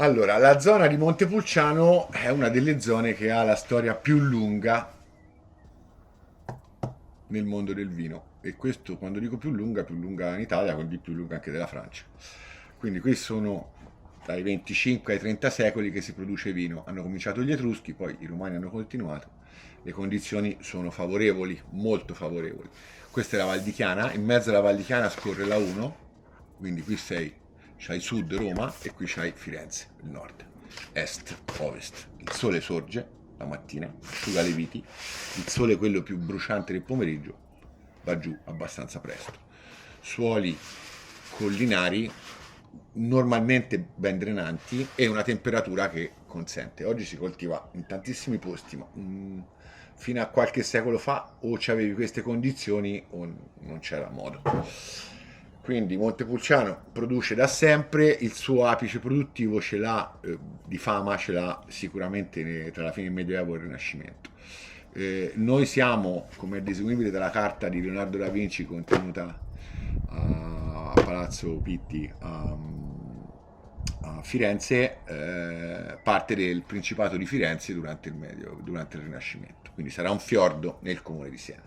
Allora, la zona di Montepulciano è una delle zone che ha la storia più lunga nel mondo del vino. E questo, quando dico più lunga in Italia, quindi più lunga anche della Francia. Quindi qui sono dai 25 ai 30 secoli che si produce vino. Hanno cominciato gli Etruschi, poi i Romani hanno continuato. Le condizioni sono favorevoli, molto favorevoli. Questa è la Val di Chiana, in mezzo alla Val di Chiana scorre la 1, quindi qui c'hai sud Roma e qui c'hai Firenze, il nord, est, ovest. Il sole sorge la mattina, asciuga le viti, il sole, quello più bruciante del pomeriggio, va giù abbastanza presto. Suoli collinari normalmente ben drenanti e una temperatura che consente. Oggi si coltiva in tantissimi posti, ma fino a qualche secolo fa o c'avevi queste condizioni o non c'era modo. Quindi Montepulciano produce da sempre, il suo apice produttivo ce l'ha, di fama ce l'ha sicuramente tra la fine del Medioevo e il Rinascimento. Noi siamo, come è desumibile dalla carta di Leonardo da Vinci contenuta a Palazzo Pitti a Firenze, parte del Principato di Firenze durante il Rinascimento, quindi sarà un fiordo nel comune di Siena.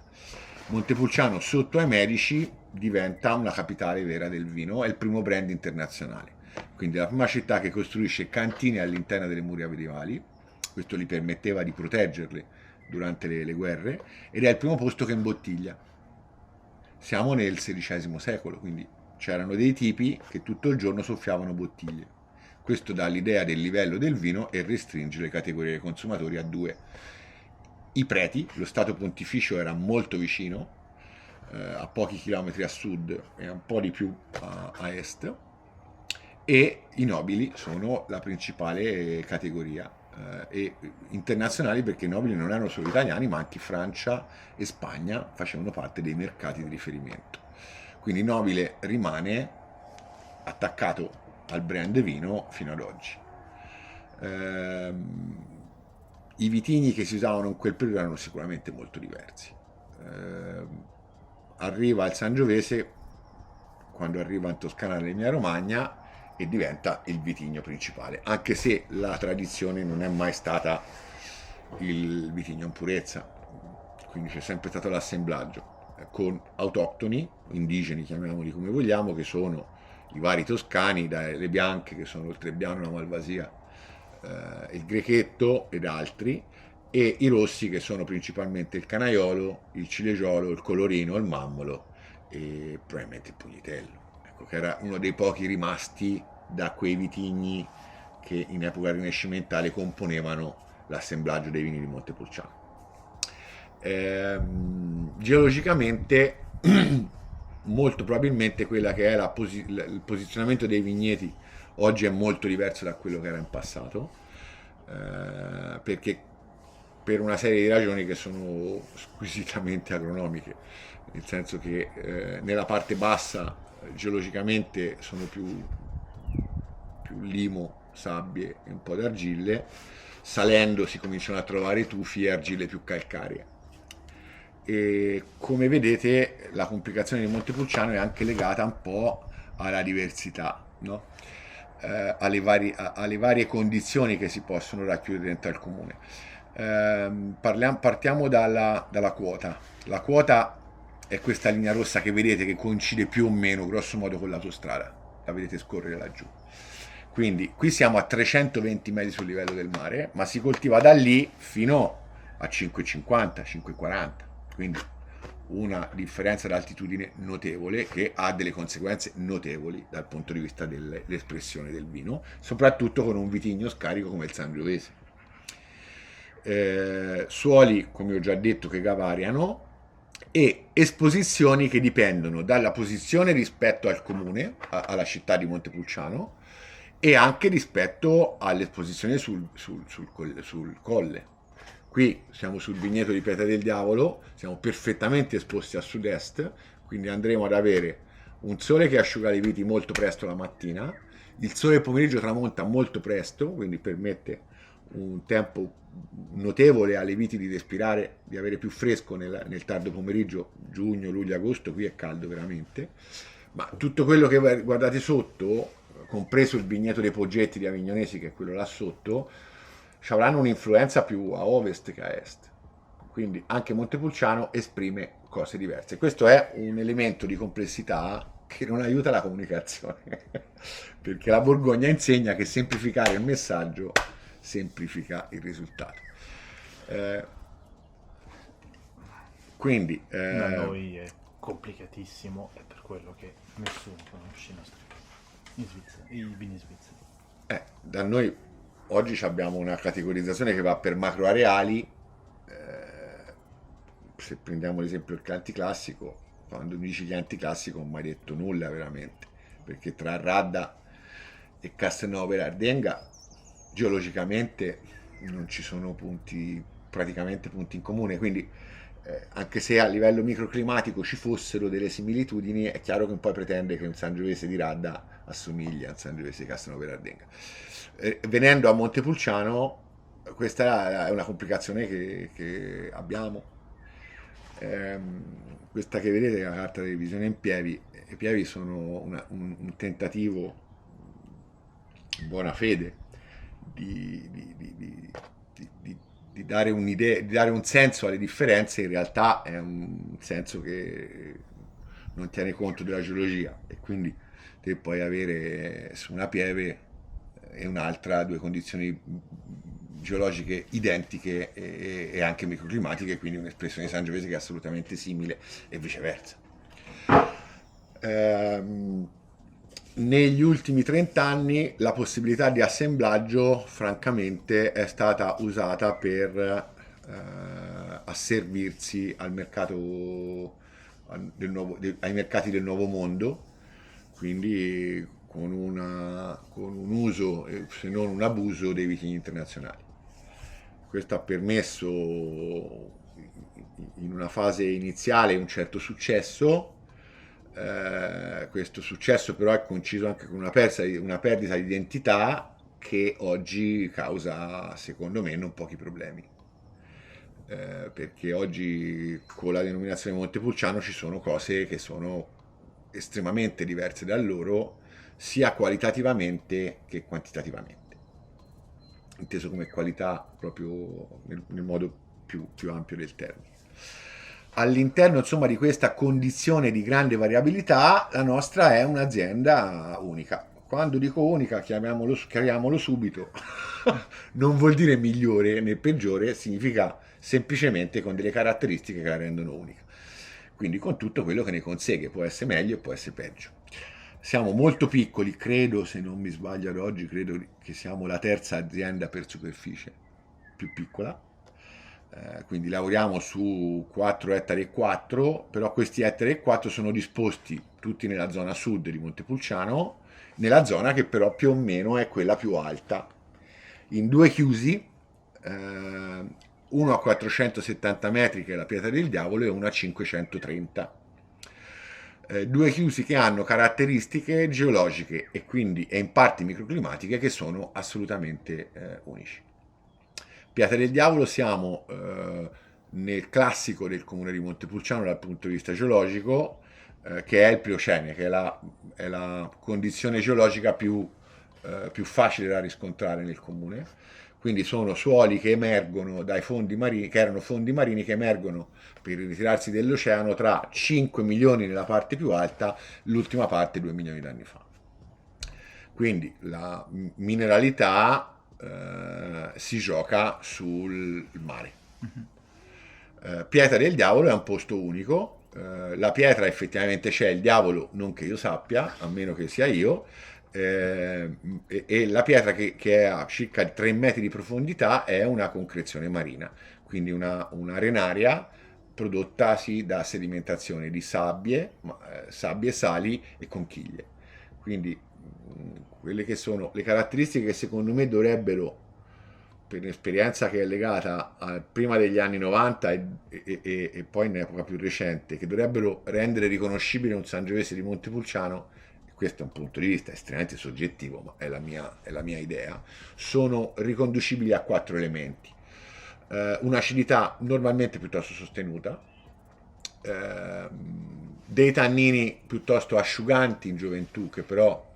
Montepulciano sotto ai Medici diventa una capitale vera del vino, è il primo brand internazionale, quindi la prima città che costruisce cantine all'interno delle mura medievali, questo gli permetteva di proteggerle durante le guerre, ed è il primo posto che imbottiglia. Siamo nel XVI secolo, quindi c'erano dei tipi che tutto il giorno soffiavano bottiglie. Questo dà l'idea del livello del vino e restringe le categorie dei consumatori a due. I preti, lo Stato Pontificio era molto vicino, a pochi chilometri a sud e un po' di più a est, e i nobili sono la principale categoria e internazionali, perché i nobili non erano solo italiani, ma anche Francia e Spagna facevano parte dei mercati di riferimento. Quindi il nobile rimane attaccato al brand vino fino ad oggi. I vitigni che si usavano in quel periodo erano sicuramente molto diversi. Arriva il Sangiovese quando arriva in Toscana nell'Emilia Romagna e diventa il vitigno principale, anche se la tradizione non è mai stata il vitigno in purezza, quindi c'è sempre stato l'assemblaggio con autoctoni, indigeni, chiamiamoli come vogliamo, che sono i vari toscani, dalle bianche che sono il Trebbiano, la Malvasia, il Grechetto ed altri, e i rossi che sono principalmente il Canaiolo, il Ciligiolo, il Colorino, il Mammolo e probabilmente il Pugnitello, ecco, che era uno dei pochi rimasti da quei vitigni che in epoca rinascimentale componevano l'assemblaggio dei vini di Montepulciano. Geologicamente molto probabilmente quella che è il posizionamento dei vigneti oggi è molto diverso da quello che era in passato, perché per una serie di ragioni che sono squisitamente agronomiche, nel senso che nella parte bassa geologicamente sono più limo, sabbie e un po' di argille, salendo si cominciano a trovare tufi e argille più calcaree. E come vedete la complicazione di Montepulciano è anche legata un po' alla diversità, no? Alle varie condizioni che si possono racchiudere dentro al comune. Partiamo dalla quota. La quota è questa linea rossa che vedete che coincide più o meno grosso modo con l'autostrada, la vedete scorrere laggiù. Quindi qui siamo a 320 metri sul livello del mare, ma si coltiva da lì fino a 5,50, 5,40, quindi una differenza d'altitudine notevole che ha delle conseguenze notevoli dal punto di vista dell'espressione del vino, soprattutto con un vitigno scarico come il Sangiovese. Suoli, come ho già detto, che variano, e esposizioni che dipendono dalla posizione rispetto al comune, alla città di Montepulciano, e anche rispetto all'esposizione sul colle. Qui siamo sul vigneto di Pietra del Diavolo, siamo perfettamente esposti a sud-est, quindi andremo ad avere un sole che asciuga le viti molto presto la mattina, il sole del pomeriggio tramonta molto presto, quindi permette un tempo notevole alle viti di respirare, di avere più fresco nel tardo pomeriggio, giugno, luglio, agosto, qui è caldo veramente, ma tutto quello che guardate sotto, compreso il vigneto dei Poggetti di Avignonesi, che è quello là sotto, ci avranno un'influenza più a ovest che a est. Quindi anche Montepulciano esprime cose diverse. Questo è un elemento di complessità che non aiuta la comunicazione, perché la Borgogna insegna che semplificare il messaggio semplifica il risultato. Eh, quindi Da noi è complicatissimo, è per quello che nessuno conosce i vini svizzeri. da noi oggi abbiamo una categorizzazione che va per macroareali. Se prendiamo l'esempio del Chianti Classico, quando mi dici Chianti Classico non mi hai detto nulla veramente, perché tra Radda e Castelnuovo Ardenga geologicamente non ci sono praticamente punti in comune, quindi anche se a livello microclimatico ci fossero delle similitudini, è chiaro che non puoi pretendere che un Sangiovese di Radda assomigli a un Sangiovese di Castelnuovo Ardenga. Venendo a Montepulciano, questa è una complicazione che abbiamo. Questa che vedete è la carta di visione in Pievi. I Pievi sono un tentativo in buona fede di, di- di- di- di dare un'idea, di dare un senso alle differenze. In realtà è un senso che non tiene conto della geologia, e quindi te puoi avere su una pieve e un'altra due condizioni geologiche identiche e anche microclimatiche, quindi un'espressione di Sangiovese che è assolutamente simile e viceversa. Ehm, Negli ultimi 30 anni la possibilità di assemblaggio francamente è stata usata per asservirsi al mercato ai mercati del nuovo mondo, quindi con un uso, se non un abuso, dei vitigni internazionali. Questo ha permesso in una fase iniziale un certo successo. Questo successo però è coinciso anche con una perdita di identità che oggi causa, secondo me, non pochi problemi. Perché oggi con la denominazione Montepulciano ci sono cose che sono estremamente diverse da loro, sia qualitativamente che quantitativamente, inteso come qualità proprio nel modo più ampio del termine. All'interno insomma di questa condizione di grande variabilità, la nostra è un'azienda unica. Quando dico unica, chiariamolo subito, non vuol dire migliore né peggiore, significa semplicemente con delle caratteristiche che la rendono unica. Quindi con tutto quello che ne consegue, può essere meglio e può essere peggio. Siamo molto piccoli, credo, se non mi sbaglio ad oggi, credo che siamo la terza azienda per superficie più piccola. Quindi lavoriamo su 4 ettari e 4, però questi ettari e 4 sono disposti tutti nella zona sud di Montepulciano, nella zona che però più o meno è quella più alta, in due chiusi, uno a 470 metri che è la Pietra del Diavolo e uno a 530. Due chiusi che hanno caratteristiche geologiche e in parti microclimatiche che sono assolutamente unici. Piazza del Diavolo siamo nel classico del comune di Montepulciano dal punto di vista geologico, che è il Pliocene, che è la condizione geologica più facile da riscontrare nel comune. Quindi sono suoli che emergono dai fondi marini, che erano fondi marini che emergono per ritirarsi dell'oceano tra 5 milioni nella parte più alta, l'ultima parte 2 milioni di anni fa. Quindi la mineralità si gioca sul mare. Pietra del Diavolo è un posto unico. La pietra effettivamente c'è, il diavolo non che io sappia, a meno che sia io. E la pietra che è a circa 3 metri di profondità è una concrezione marina, quindi una arenaria prodottasi da sedimentazione di sabbie, sabbie, sali e conchiglie. Quindi quelle che sono le caratteristiche che secondo me dovrebbero, per un'esperienza che è legata a prima degli anni 90 e poi in epoca più recente, che dovrebbero rendere riconoscibile un Sangiovese di Montepulciano, questo è un punto di vista estremamente soggettivo, ma è la mia idea, sono riconducibili a 4 elementi. Un'acidità normalmente piuttosto sostenuta, dei tannini piuttosto asciuganti in gioventù che però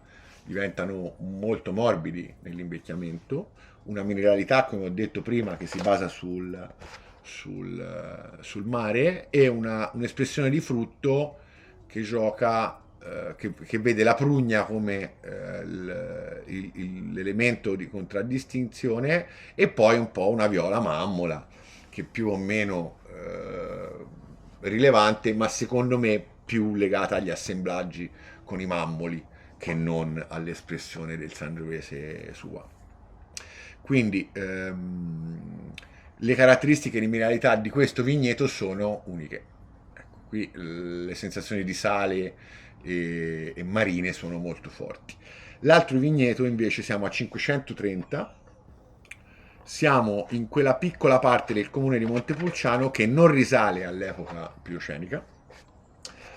diventano molto morbidi nell'invecchiamento, una mineralità, come ho detto prima, che si basa sul mare, e un'espressione di frutto che gioca, che vede la prugna come l'elemento di contraddistinzione, e poi un po' una viola mammola, che più o meno rilevante, ma secondo me più legata agli assemblaggi con i mammoli che non all'espressione del Sangiovese sua. Quindi le caratteristiche di mineralità di questo vigneto sono uniche. Ecco, qui le sensazioni di sale e marine sono molto forti. L'altro vigneto invece siamo a 530, siamo in quella piccola parte del comune di Montepulciano che non risale all'epoca pliocenica,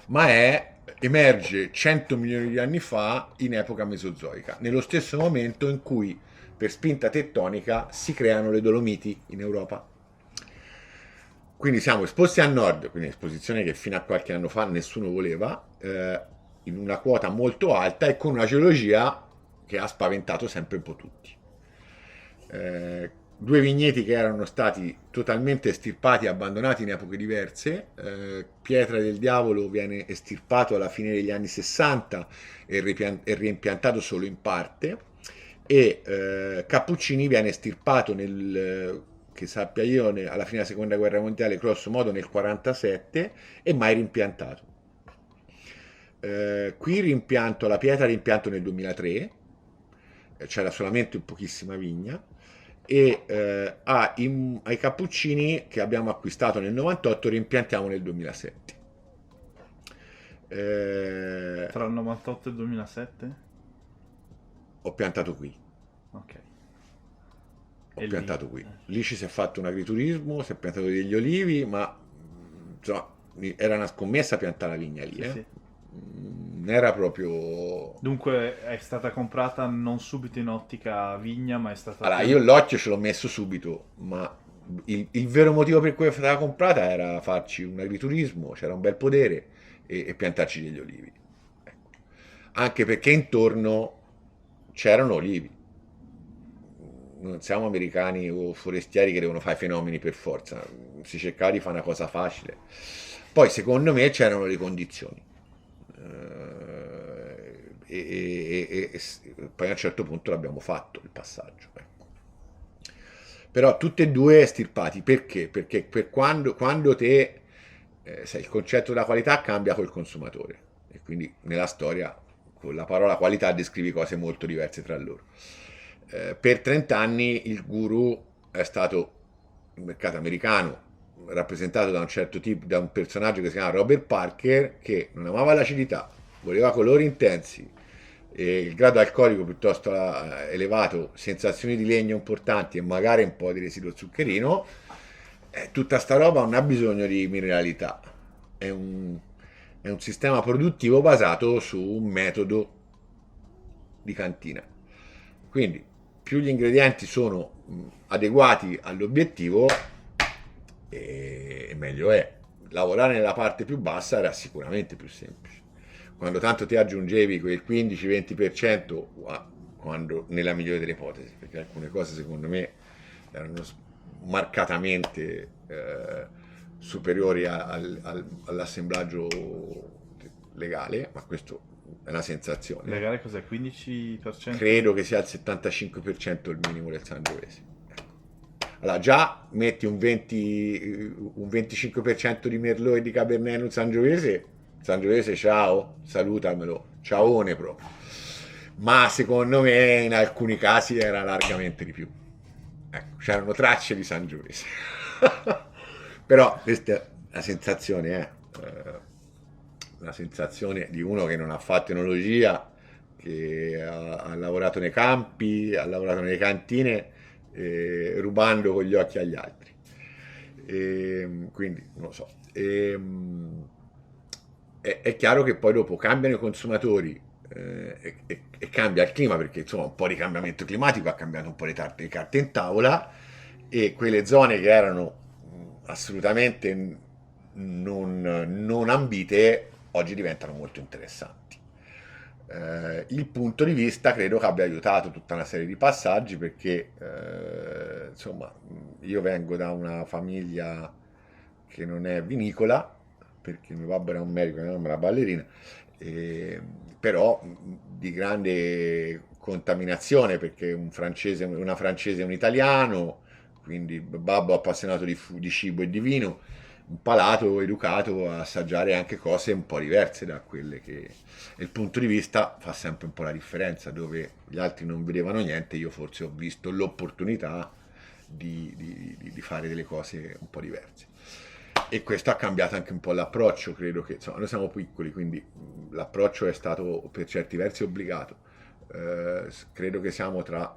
ma emerge 100 milioni di anni fa in epoca mesozoica, nello stesso momento in cui per spinta tettonica si creano le Dolomiti in Europa. Quindi siamo esposti a nord, quindi esposizione che fino a qualche anno fa nessuno voleva, in una quota molto alta e con una geologia che ha spaventato sempre un po' tutti. Due vigneti che erano stati totalmente estirpati e abbandonati in epoche diverse. Pietra del Diavolo viene estirpato alla fine degli anni 60 e reimpiantato solo in parte, e Cappuccini viene estirpato che sappia io, alla fine della seconda guerra mondiale, grosso modo nel 47, e mai rimpiantato. Qui rimpianto la pietra, rimpianto nel 2003, c'era solamente pochissima vigna, e ai Cappuccini che abbiamo acquistato nel 98 rimpiantiamo nel 2007. Tra il 98 e il 2007? Ho piantato qui. Ok. Ho E piantato lì? qui. Lì ci si è fatto un agriturismo, si è piantato degli olivi, ma insomma, era una scommessa piantare la vigna lì, Sì, sì. Non era proprio... Dunque è stata comprata non subito in ottica vigna, ma è stata... Allora, io l'occhio ce l'ho messo subito, ma il vero motivo per cui è stata comprata era farci un agriturismo, c'era un bel podere, e piantarci degli olivi. Ecco. Anche perché intorno c'erano olivi. Non siamo americani o forestieri che devono fare fenomeni per forza, si cercava di fare una cosa facile. Poi secondo me c'erano le condizioni. E poi a un certo punto l'abbiamo fatto il passaggio, ecco. Però tutte e due estirpati perché? Perché quando te sai, il concetto della qualità cambia col consumatore, e quindi nella storia con la parola qualità descrivi cose molto diverse tra loro. Per 30 anni il guru è stato il mercato americano, rappresentato da un certo tipo, da un personaggio che si chiama Robert Parker, che non amava l'acidità, voleva colori intensi, il grado alcolico piuttosto elevato, sensazioni di legno importanti e magari un po' di residuo zuccherino. Tutta sta roba non ha bisogno di mineralità, è un sistema produttivo basato su un metodo di cantina. Quindi più gli ingredienti sono adeguati all'obiettivo, e meglio è. Lavorare nella parte più bassa era sicuramente più semplice. Quando tanto ti aggiungevi quel 15-20%, quando nella migliore delle ipotesi, perché alcune cose secondo me erano marcatamente superiori all'assemblaggio legale, ma questo è una sensazione. Legale cos'è? 15%? Credo che sia il 75% il minimo del Sangiovese. Allora, già metti un 25% di Merlot e di Cabernet in un Sangiovese, ciao, salutamelo, ciaone proprio. Ma secondo me in alcuni casi era largamente di più. Ecco, c'erano tracce di Sangiovese. Però questa è la sensazione, la sensazione di uno che non ha fatto enologia, che ha lavorato nei campi, ha lavorato nelle cantine, rubando con gli occhi agli altri. Quindi non lo so. È chiaro che poi dopo cambiano i consumatori, e cambia il clima, perché insomma un po' di cambiamento climatico ha cambiato un po' le carte in tavola, e quelle zone che erano assolutamente non ambite oggi diventano molto interessanti. Il punto di vista credo che abbia aiutato tutta una serie di passaggi perché insomma io vengo da una famiglia che non è vinicola perché mio babbo era un medico e mia mamma era ballerina, e- però di grande contaminazione perché una francese e un italiano, quindi babbo appassionato di cibo e di vino, un palato educato a assaggiare anche cose un po' diverse da quelle che... E il punto di vista fa sempre un po' la differenza, dove gli altri non vedevano niente, io forse ho visto l'opportunità di fare delle cose un po' diverse. E questo ha cambiato anche un po' l'approccio, credo che, insomma, noi siamo piccoli, quindi l'approccio è stato per certi versi obbligato. Credo che siamo tra,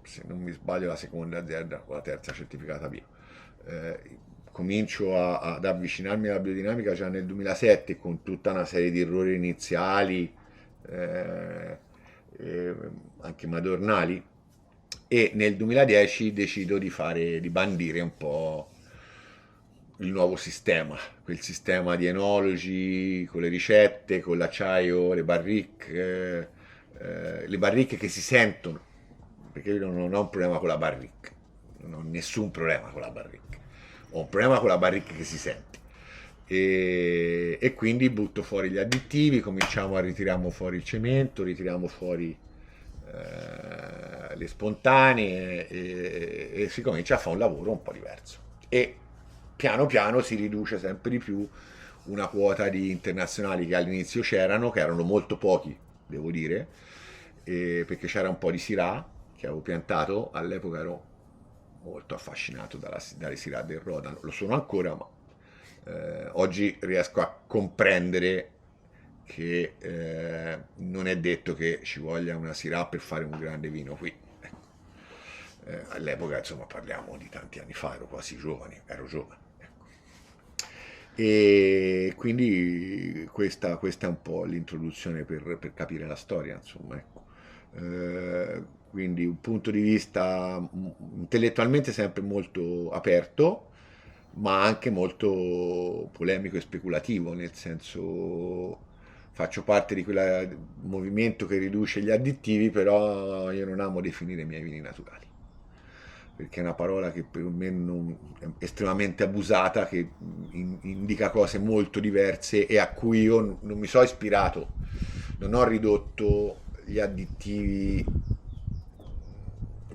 se non mi sbaglio, la seconda azienda o la terza certificata bio. Comincio ad avvicinarmi alla biodinamica già nel 2007 con tutta una serie di errori iniziali, eh, anche madornali, e nel 2010 decido di bandire un po' il nuovo sistema, quel sistema di enologi con le ricette, con l'acciaio, le barrique che si sentono, perché io non ho un problema con la barrique, non ho nessun problema con la barrique, ho un problema con la barrique che si sente. E quindi butto fuori gli additivi, ritiriamo fuori il cemento, ritiriamo fuori le spontanee e si comincia a fare un lavoro un po' diverso. E piano piano si riduce sempre di più una quota di internazionali che all'inizio c'erano, che erano molto pochi, devo dire, perché c'era un po' di Syrah che avevo piantato, all'epoca ero molto affascinato dalle Syrah del Rodano, lo sono ancora, ma oggi riesco a comprendere che non è detto che ci voglia una Syrah per fare un grande vino qui. Ecco. All'epoca, insomma, parliamo di tanti anni fa, ero quasi giovane, ero giovane. Ecco. E quindi questa è un po' l'introduzione per capire la storia, insomma, ecco. Quindi un punto di vista intellettualmente sempre molto aperto, ma anche molto polemico e speculativo, nel senso faccio parte di quel movimento che riduce gli additivi, però io non amo definire i miei vini naturali, perché è una parola che per me è estremamente abusata, che indica cose molto diverse e a cui io non mi sono ispirato, non ho ridotto gli additivi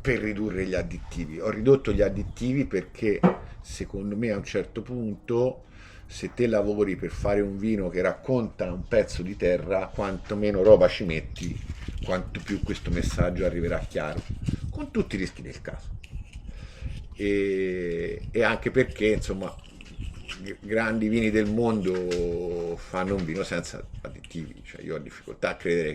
per ridurre gli additivi, ho ridotto gli additivi perché secondo me a un certo punto se te lavori per fare un vino che racconta un pezzo di terra, quanto meno roba ci metti, quanto più questo messaggio arriverà chiaro, con tutti i rischi del caso. E anche perché, insomma, grandi vini del mondo fanno un vino senza additivi, cioè io ho difficoltà a credere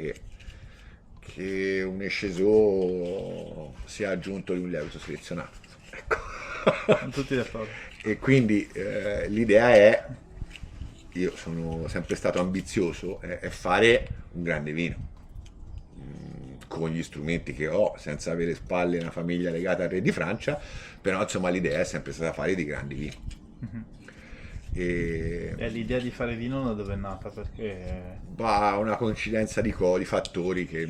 che un Ecceso sia aggiunto di un lievito selezionato. Ecco. Sono tutti d'accordo. E quindi l'idea è, io sono sempre stato ambizioso, è fare un grande vino con gli strumenti che ho, senza avere spalle una famiglia legata al re di Francia, però insomma l'idea è sempre stata fare dei grandi vini. E l'idea di fare vino da dove è nata? Perché... Va una coincidenza di fattori che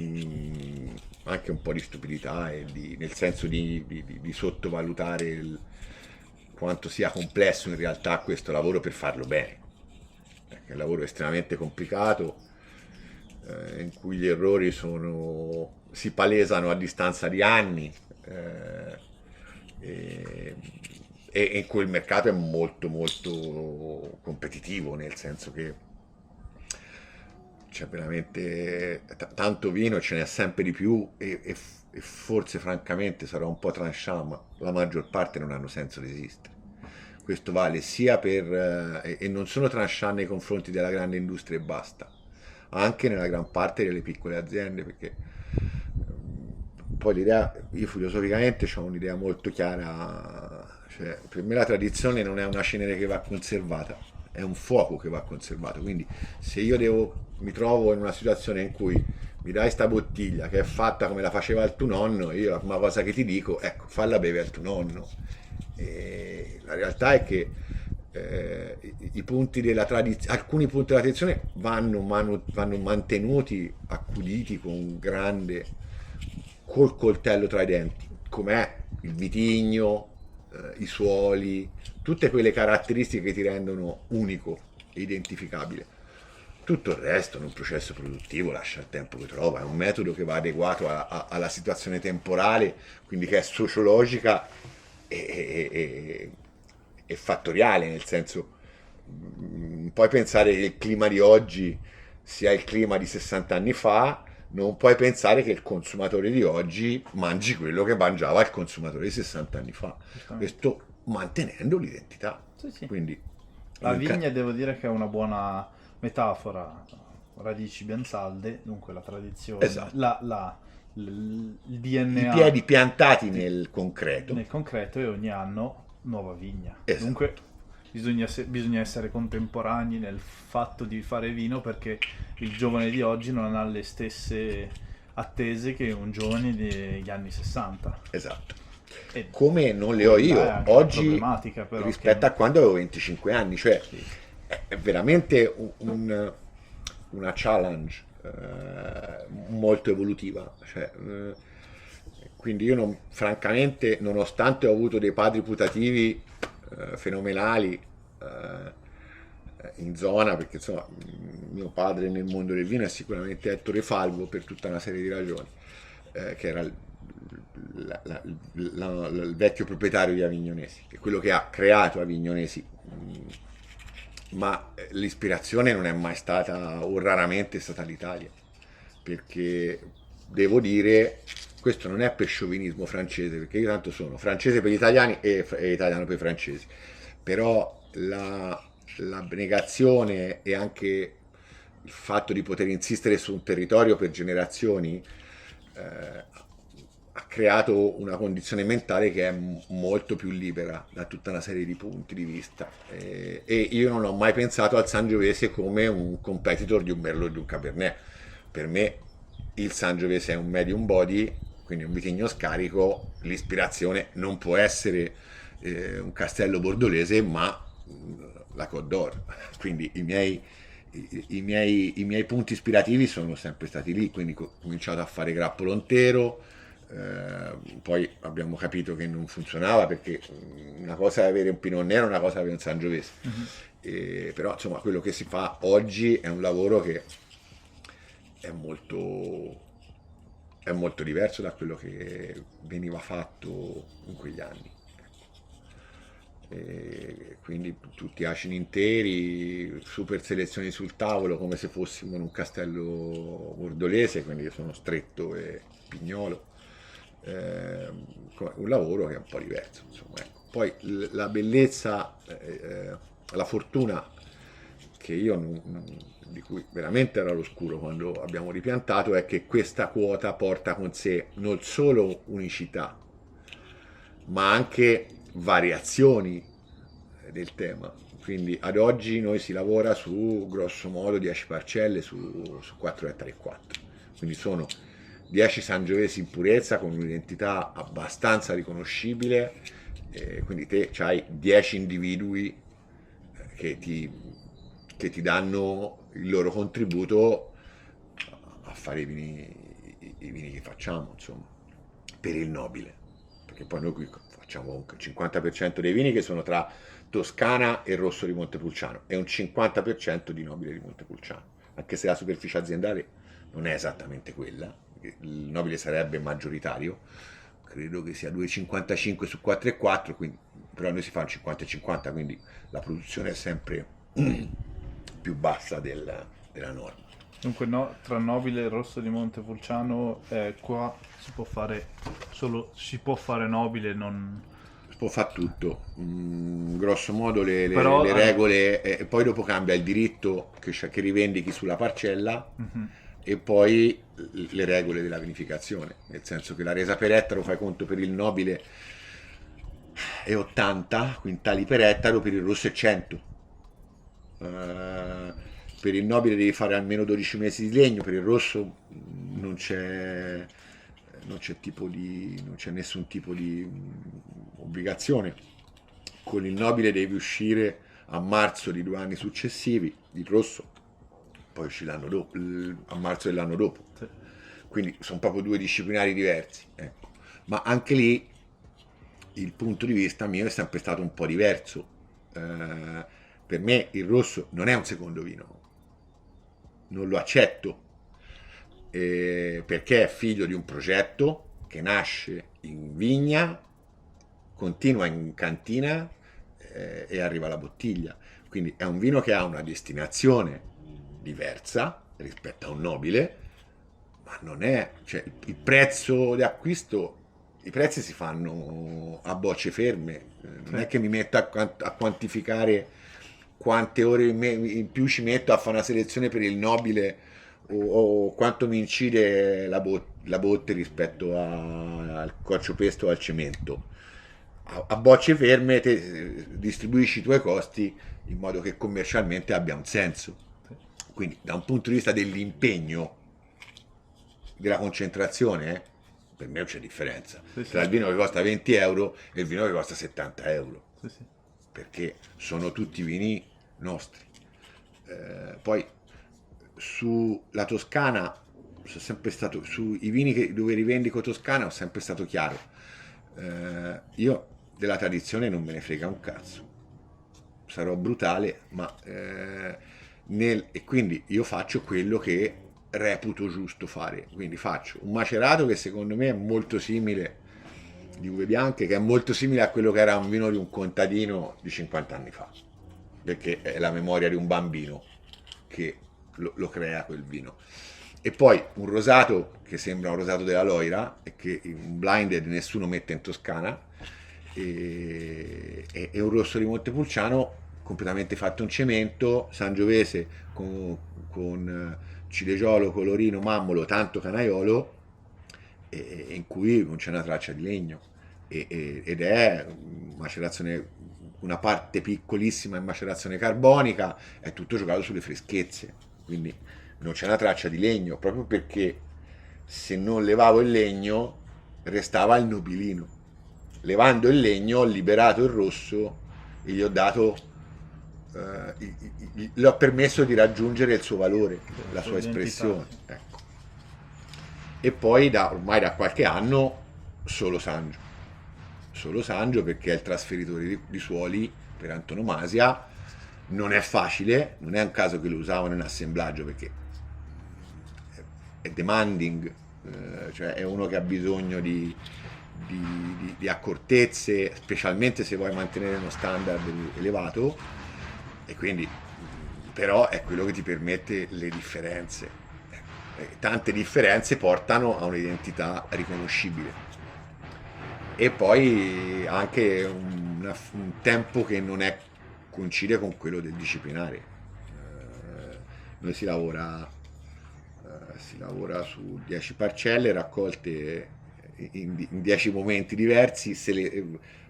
anche un po' di stupidità e nel senso di sottovalutare quanto sia complesso in realtà questo lavoro per farlo bene, perché è un lavoro estremamente complicato, in cui gli errori si palesano a distanza di anni, e, e in cui il mercato è molto molto competitivo, nel senso che c'è veramente tanto vino, ce n'è sempre di più e forse francamente sarò un po' tranchant, ma la maggior parte non hanno senso di esistere. Questo vale sia e non sono tranchant nei confronti della grande industria e basta, anche nella gran parte delle piccole aziende, perché poi l'idea, io filosoficamente ho un'idea molto chiara, cioè per me la tradizione non è una cenere che va conservata, è un fuoco che va conservato, quindi se mi trovo in una situazione in cui mi dai sta bottiglia che è fatta come la faceva il tuo nonno, io la prima cosa che ti dico, ecco, falla bere al tuo nonno. E la realtà è che i punti della tradizione, alcuni punti della tradizione vanno mantenuti, accuditi con grande, col coltello tra i denti, com'è il vitigno, i suoli, tutte quelle caratteristiche che ti rendono unico e identificabile. Tutto il resto, in un processo produttivo, lascia il tempo che trova, è un metodo che va adeguato alla situazione temporale, quindi che è sociologica e, e fattoriale, nel senso, non puoi pensare che il clima di oggi sia il clima di 60 anni fa, non puoi pensare che il consumatore di oggi mangi quello che mangiava il consumatore di 60 anni fa. Giustamente. Questo mantenendo l'identità. Sì, sì. Quindi, La vigna devo dire che è una buona metafora, radici ben salde, dunque la tradizione, esatto, il i DNA piedi piantati di- nel concreto. nel concreto e ogni anno nuova vigna. Dunque Esatto, bisogna essere contemporanei nel fatto di fare vino perché il giovane di oggi non ha le stesse attese che un giovane degli anni 60. esatto. E Come non le ho quella è io anche la oggi problematica però che... rispetto a quando avevo 25 anni, cioè Sì. è veramente una challenge molto evolutiva. Cioè, quindi io non, francamente, nonostante ho avuto dei padri putativi fenomenali in zona, perché insomma mio padre nel mondo del vino è sicuramente Ettore Falvo per tutta una serie di ragioni, che era il vecchio proprietario di Avignonesi, che è quello che ha creato Avignonesi, ma l'ispirazione non è mai stata, o raramente è stata l'Italia, perché devo dire, questo non è per sciovinismo francese, perché io tanto sono francese per gli italiani e italiano per i francesi, però l'abnegazione e anche il fatto di poter insistere su un territorio per generazioni ha creato una condizione mentale che è molto più libera da tutta una serie di punti di vista e io non ho mai pensato al Sangiovese come un competitor di un Merlot e di un Cabernet. Per me il Sangiovese è un medium body, quindi un vitigno scarico, l'ispirazione non può essere un castello bordolese ma la Côte d'Or, quindi i miei punti ispirativi sono sempre stati lì, quindi ho cominciato a fare grappolo intero, poi abbiamo capito che non funzionava perché una cosa è avere un Pinot Nero, una cosa è avere un Sangiovese. Mhm. Però insomma quello che si fa oggi è un lavoro che è è molto diverso da quello che veniva fatto in quegli anni. E quindi tutti acini interi, super selezioni sul tavolo come se fossimo in un castello bordolese, quindi io sono stretto e pignolo. Eh, un lavoro che è un po' diverso, insomma, ecco. Poi la bellezza, la fortuna che io di cui veramente ero all'oscuro quando abbiamo ripiantato è che questa quota porta con sé non solo unicità, ma anche variazioni del tema. Quindi ad oggi noi si lavora su grosso modo 10 parcelle su 4 ettari e 4. Quindi sono 10 sangiovesi in purezza con un'identità abbastanza riconoscibile. Quindi te hai 10 individui che che ti danno il loro contributo a fare i vini che facciamo, insomma, per il nobile. Perché poi noi qui facciamo comunque il 50% dei vini che sono tra Toscana e Rosso di Montepulciano e un 50% di nobile di Montepulciano, anche se la superficie aziendale non è esattamente quella, il nobile sarebbe maggioritario, credo che sia 2,55 su 4,4, quindi, però noi si fa un 50-50, quindi la produzione è sempre più bassa della norma. Dunque tra Nobile e Rosso di Montepulciano qua si può fare Nobile, non... Si può fare tutto, grosso modo Però le regole, e poi dopo cambia il diritto che rivendichi sulla parcella mhm, e poi le regole della vinificazione, nel senso che la resa per ettaro fai conto per il nobile è 80 quintali per ettaro, per il rosso è 100. Eh, per il nobile devi fare almeno 12 mesi di legno, per il rosso non c'è, non c'è nessun tipo di obbligazione. Con il nobile devi uscire a marzo di 2 anni successivi, il rosso poi uscì l'anno dopo, a marzo dell'anno dopo. Sì. Quindi sono proprio due disciplinari diversi, ecco. Ma anche lì il punto di vista mio è sempre stato un po' diverso. Per me il rosso non è un secondo vino, non lo accetto, perché è figlio di un progetto che nasce in vigna, continua in cantina e arriva alla bottiglia. Quindi è un vino che ha una destinazione diversa rispetto a un nobile, ma non è, cioè, il prezzo di acquisto, i prezzi si fanno a bocce ferme, non è che mi metto a quantificare quante ore in più ci metto a fare una selezione per il nobile o quanto mi incide la botte rispetto al coccio-pesto o al cemento. A bocce ferme te distribuisci i tuoi costi in modo che commercialmente abbia un senso. Quindi da un punto di vista dell'impegno, della concentrazione, per me non c'è differenza tra il vino che costa 20 euro e il vino che costa 70 euro, perché sono tutti vini nostri. Poi sulla Toscana sono sempre stato, sui vini dove rivendico Toscana ho sempre stato chiaro. Io della tradizione non me ne frega un cazzo, sarò brutale, ma e quindi io faccio quello che reputo giusto fare. Quindi faccio un macerato che secondo me è molto simile, di uve bianche, che è molto simile a quello che era un vino di un contadino di 50 anni fa, perché è la memoria di un bambino che lo crea quel vino. E poi un rosato che sembra un rosato della Loira e che un blinded nessuno mette in Toscana, e un rosso di Montepulciano completamente fatto in cemento, sangiovese con cilegiolo, colorino, mammolo, tanto canaiolo, in cui non c'è una traccia di legno, ed è macerazione, una parte piccolissima in macerazione carbonica, è tutto giocato sulle freschezze, quindi non c'è una traccia di legno, proprio perché se non levavo il legno restava il nobilino. Levando il legno ho liberato il rosso e gli ho dato, gli ho permesso di raggiungere il suo valore, la sua espressione, ecco. E poi ormai da qualche anno solo Sangio perché è il trasferitore di suoli per antonomasia. Non è facile, non è un caso che lo usavano in assemblaggio perché è demanding, cioè è uno che ha bisogno di accortezze, specialmente se vuoi mantenere uno standard elevato, e quindi però è quello che ti permette le differenze. Tante differenze portano a un'identità riconoscibile. E poi anche un tempo che non è coincide con quello del disciplinare. Noi si lavora su 10 parcelle raccolte in 10 momenti diversi,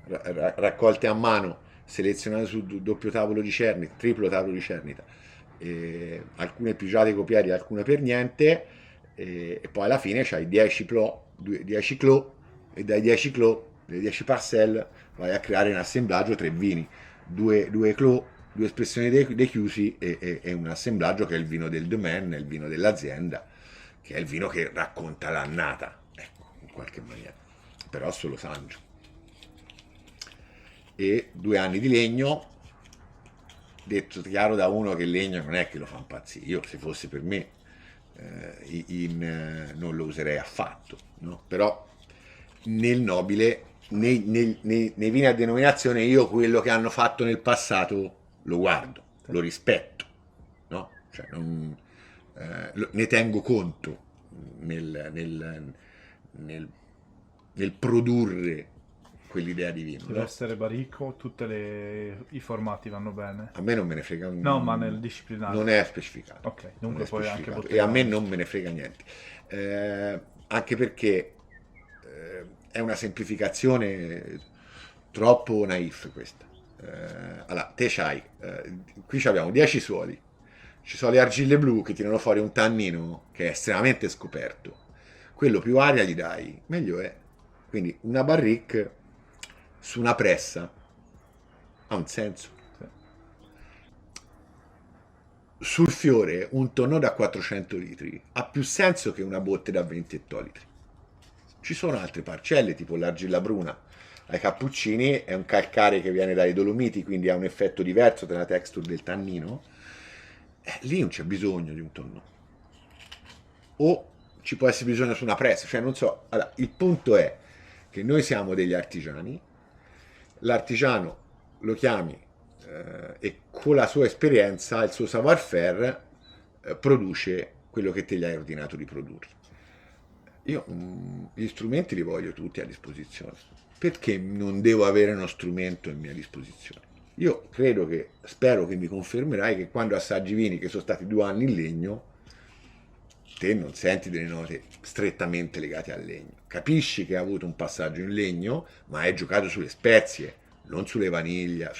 raccolte a mano, selezionate su doppio tavolo di cernita, triplo tavolo di cernita, alcune pigiate copiari, alcune per niente, e poi alla fine c'hai 10 clò, e dai 10 clò, le 10 parcelle, vai a creare in assemblaggio 3 vini, 2 clò, 2 espressioni dei chiusi e un assemblaggio che è il vino del domain, il vino dell'azienda, che è il vino che racconta l'annata, ecco, in qualche maniera, però solo Sangio. E 2 anni di legno, detto chiaro da uno che il legno non è che lo fa impazzire. Io se fosse per me non lo userei affatto, no? Però nel nobile, nei vini a denominazione, io quello che hanno fatto nel passato lo guardo, lo rispetto, no? Cioè ne tengo conto nel produrre quell'idea di vino. Deve essere baricco, tutti i formati vanno bene. A me non me ne frega un... No, ma nel disciplinare. Non è specificato. Ok, dunque è poi specificato. anche E a me bottegato. non me ne frega niente. Anche perché è una semplificazione troppo naif questa. Allora, te c'hai, qui abbiamo 10 suoli, ci sono le argille blu che tirano fuori un tannino che è estremamente scoperto, quello più aria gli dai, meglio è. Quindi una barrique su una pressa ha un senso. Sì. sul fiore un tonneau da 400 litri ha più senso che una botte da 20 ettolitri. Ci sono altre parcelle, tipo l'argilla bruna ai cappuccini, è un calcare che viene dai Dolomiti, quindi ha un effetto diverso della texture del tannino. Lì non c'è bisogno di un tonneau. O ci può essere bisogno su una pressa, cioè non so. Allora, il punto è che noi siamo degli artigiani, l'artigiano lo chiami e con la sua esperienza, il suo savoir-faire, produce quello che te gli hai ordinato di produrre. Io gli strumenti li voglio tutti a disposizione. Perché non devo avere uno strumento a mia disposizione? Io credo che, spero che mi confermerai che quando assaggi vini che sono stati 2 anni in legno, te non senti delle note strettamente legate al legno. Capisci che ha avuto un passaggio in legno, ma hai giocato sulle spezie, non sulla vaniglia,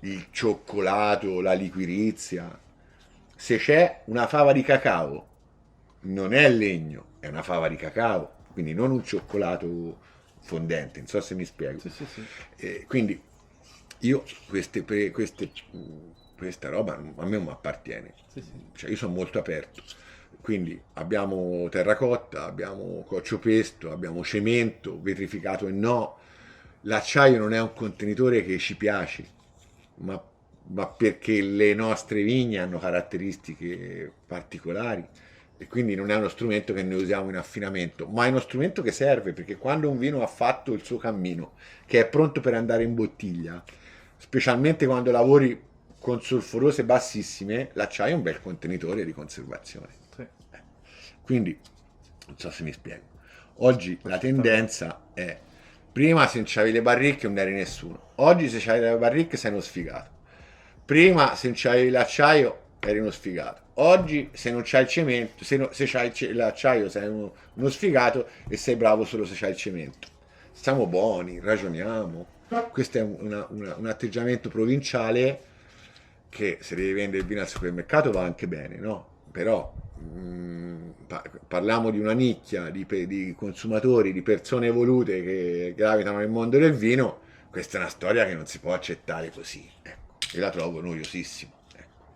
il cioccolato, la liquirizia. Se c'è una fava di cacao, non è legno, è una fava di cacao, quindi non un cioccolato fondente, non so se mi spiego. Sì, sì, sì. Quindi io questa roba a me non mi appartiene, Sì, sì. cioè io sono molto aperto. Quindi abbiamo terracotta, abbiamo coccio pesto, abbiamo cemento, vetrificato e no. L'acciaio non è un contenitore che ci piace, ma, ma perché le nostre vigne hanno caratteristiche particolari e quindi non è uno strumento che noi usiamo in affinamento, ma è uno strumento che serve perché quando un vino ha fatto il suo cammino, che è pronto per andare in bottiglia, specialmente quando lavori con solforose bassissime, l'acciaio è un bel contenitore di conservazione. Sì. Quindi, non so se mi spiego. Oggi la Perfettamente. tendenza è, prima se non c'avevi le barricche non eri nessuno, oggi se c'avevi le barricche sei uno sfigato. Prima se non c'avevi l'acciaio eri uno sfigato. Oggi se non c'hai il cemento, se c'hai l'acciaio sei uno sfigato e sei bravo solo se c'hai il cemento. Siamo buoni, ragioniamo. Questo è un atteggiamento provinciale che se devi vendere il vino al supermercato va anche bene, no? Però parliamo di una nicchia di consumatori, di persone evolute che gravitano nel mondo del vino, questa è una storia che non si può accettare così, ecco. Io la trovo noiosissima, ecco.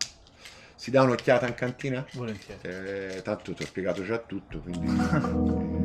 Si dà un'occhiata in cantina? Volentieri. Tanto ti ho spiegato già tutto, quindi